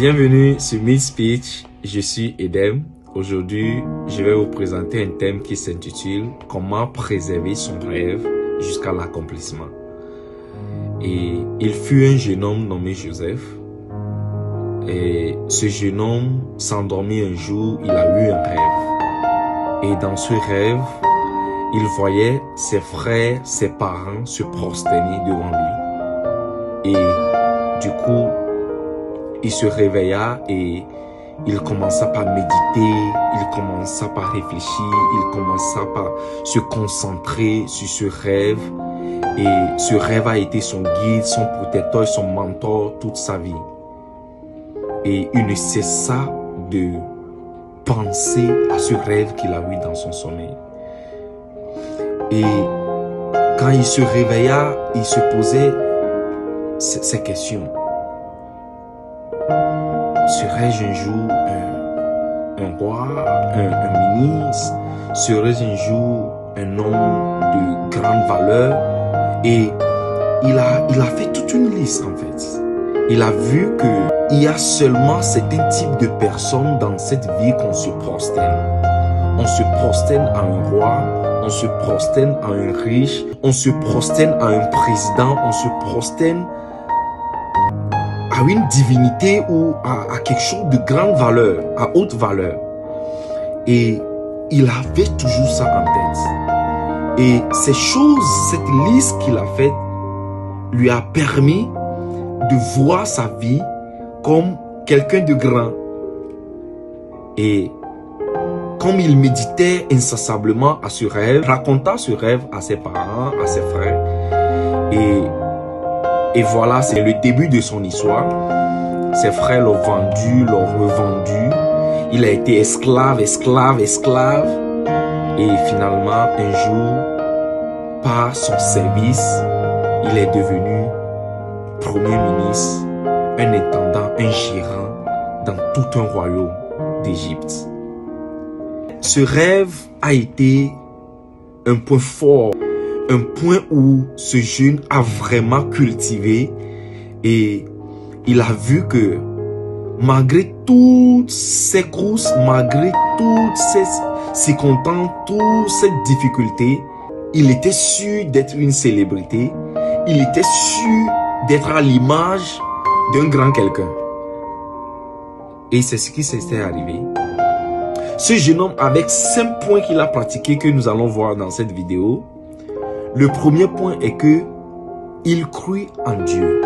Bienvenue sur Mid Speech, je suis Edem. Aujourd'hui, je vais vous présenter un thème qui s'intitule « Comment préserver son rêve jusqu'à l'accomplissement ». Et il fut un jeune homme nommé Joseph. Et ce jeune homme s'endormit un jour, il a eu un rêve. Et dans ce rêve, il voyait ses frères, ses parents se prosterner devant lui. Et du coup, il se réveilla et il commença par méditer, il commença par réfléchir, il commença par se concentrer sur ce rêve. Et ce rêve a été son guide, son protecteur, son mentor toute sa vie. Et il ne cessa de penser à ce rêve qu'il a eu dans son sommeil. Et quand il se réveilla, il se posait ces questions. Serais-je un jour un roi, un ministre? Serais-je un jour un homme de grande valeur? Et il a fait toute une liste en fait. Il a vu qu'il y a seulement certains types de personnes dans cette vie qu'on se prosterne. On se prosterne à un roi, on se prosterne à un riche, on se prosterne à un président, on se prosterne à une divinité ou à quelque chose de grande valeur, à haute valeur. Et il avait toujours ça en tête. Et ces choses, cette liste qu'il a faite, lui a permis de voir sa vie comme quelqu'un de grand. Et comme il méditait incessamment à ce rêve, raconta ce rêve à ses parents, à ses frères. Et voilà, c'est le début de son histoire. Ses frères l'ont vendu, l'ont revendu. Il a été esclave, esclave, esclave. Et finalement, un jour, par son service, il est devenu premier ministre, un intendant, un gérant dans tout un royaume d'Égypte. Ce rêve a été un point fort, un point où ce jeune a vraiment cultivé et il a vu que malgré toutes ces courses, malgré toutes ces circonstances, toutes ces difficultés, il était sûr d'être une célébrité, il était sûr d'être à l'image d'un grand quelqu'un. Et c'est ce qui s'était arrivé. Ce jeune homme, avec 5 points qu'il a pratiqués que nous allons voir dans cette vidéo. Le premier point est que il crut en Dieu.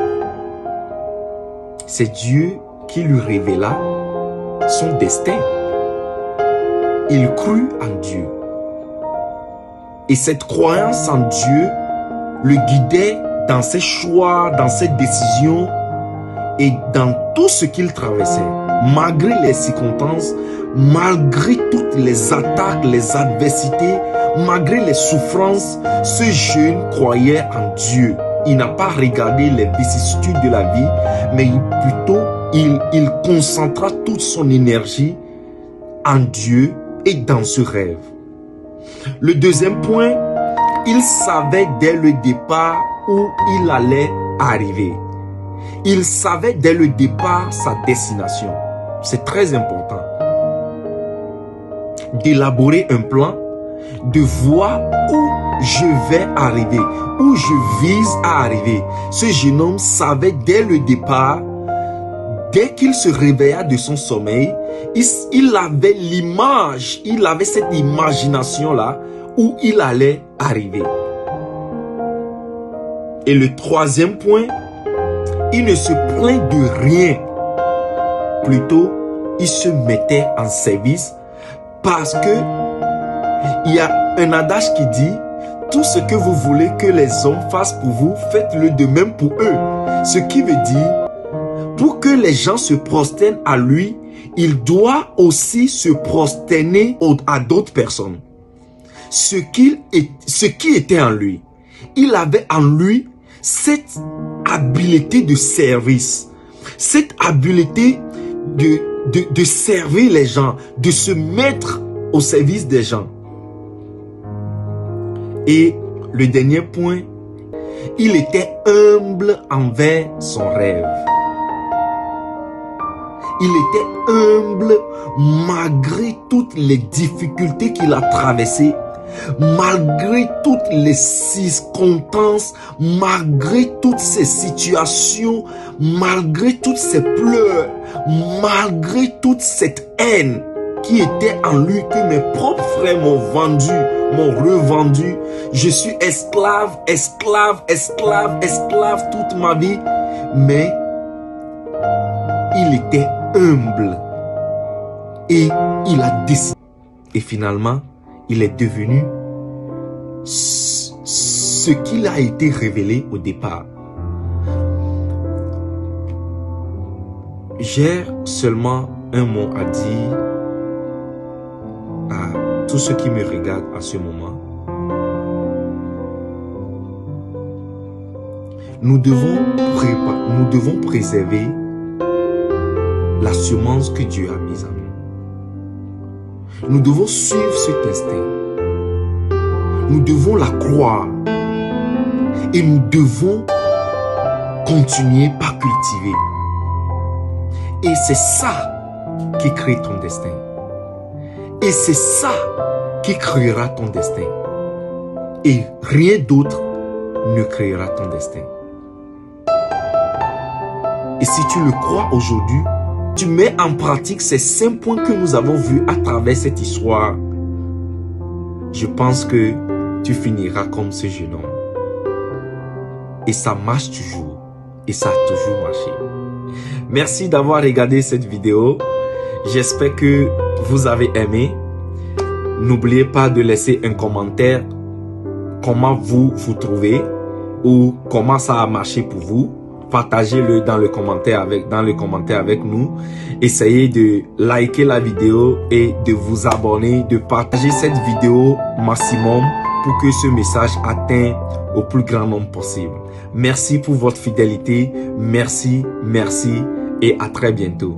C'est Dieu qui lui révéla son destin. Il crut en Dieu. Et cette croyance en Dieu le guidait dans ses choix, dans ses décisions et dans tout ce qu'il traversait. Malgré les circonstances, malgré toutes les attaques, les adversités, malgré les souffrances, ce jeune croyait en Dieu. Il n'a pas regardé les vicissitudes de la vie, mais plutôt il concentra toute son énergie en Dieu et dans ce rêve. Le deuxième point, il savait dès le départ où il allait arriver. Il savait dès le départ sa destination. C'est très important d'élaborer un plan, de voir où je vais arriver, où je vise à arriver. Ce jeune homme savait dès le départ, dès qu'il se réveilla de son sommeil, il avait l'image, il avait cette imagination-là où il allait arriver. Et le troisième point, il ne se plaint de rien. Plutôt, il se mettait en service parce que il y a un adage qui dit « Tout ce que vous voulez que les hommes fassent pour vous, faites-le de même pour eux. » Ce qui veut dire, pour que les gens se prosternent à lui, il doit aussi se prosterner à d'autres personnes. Ce qui était en lui. Il avait en lui cette habileté de service, cette habileté de servir les gens, de se mettre au service des gens. Et le dernier point, il était humble envers son rêve. Il était humble malgré toutes les difficultés qu'il a traversées, malgré toutes les circonstances, malgré toutes ces situations, malgré toutes ces pleurs, malgré toute cette haine qui était en lui, que mes propres frères m'ont vendu, m'ont revendu. Je suis esclave, esclave, esclave, esclave toute ma vie. Mais il était humble et il a décidé. Et finalement, il est devenu ce qu'il a été révélé au départ. J'ai seulement un mot à dire à tous ceux qui me regardent à ce moment. Nous devons préserver la semence que Dieu a mise en nous. Nous devons suivre cet instinct. Nous devons la croire. Et nous devons continuer par cultiver. Et c'est ça qui crée ton destin. Et c'est ça qui créera ton destin. Et rien d'autre ne créera ton destin. Et si tu le crois aujourd'hui, tu mets en pratique ces 5 points que nous avons vus à travers cette histoire, je pense que tu finiras comme ce jeune homme. Et ça marche toujours. Et ça a toujours marché. Merci d'avoir regardé cette vidéo. J'espère que vous avez aimé. N'oubliez pas de laisser un commentaire. Comment vous trouvez ou comment ça a marché pour vous. Partagez-le dans le commentaire avec nous. Essayez de liker la vidéo et de vous abonner, de partager cette vidéo maximum pour que ce message atteigne au plus grand nombre possible. Merci pour votre fidélité. Merci, merci et à très bientôt.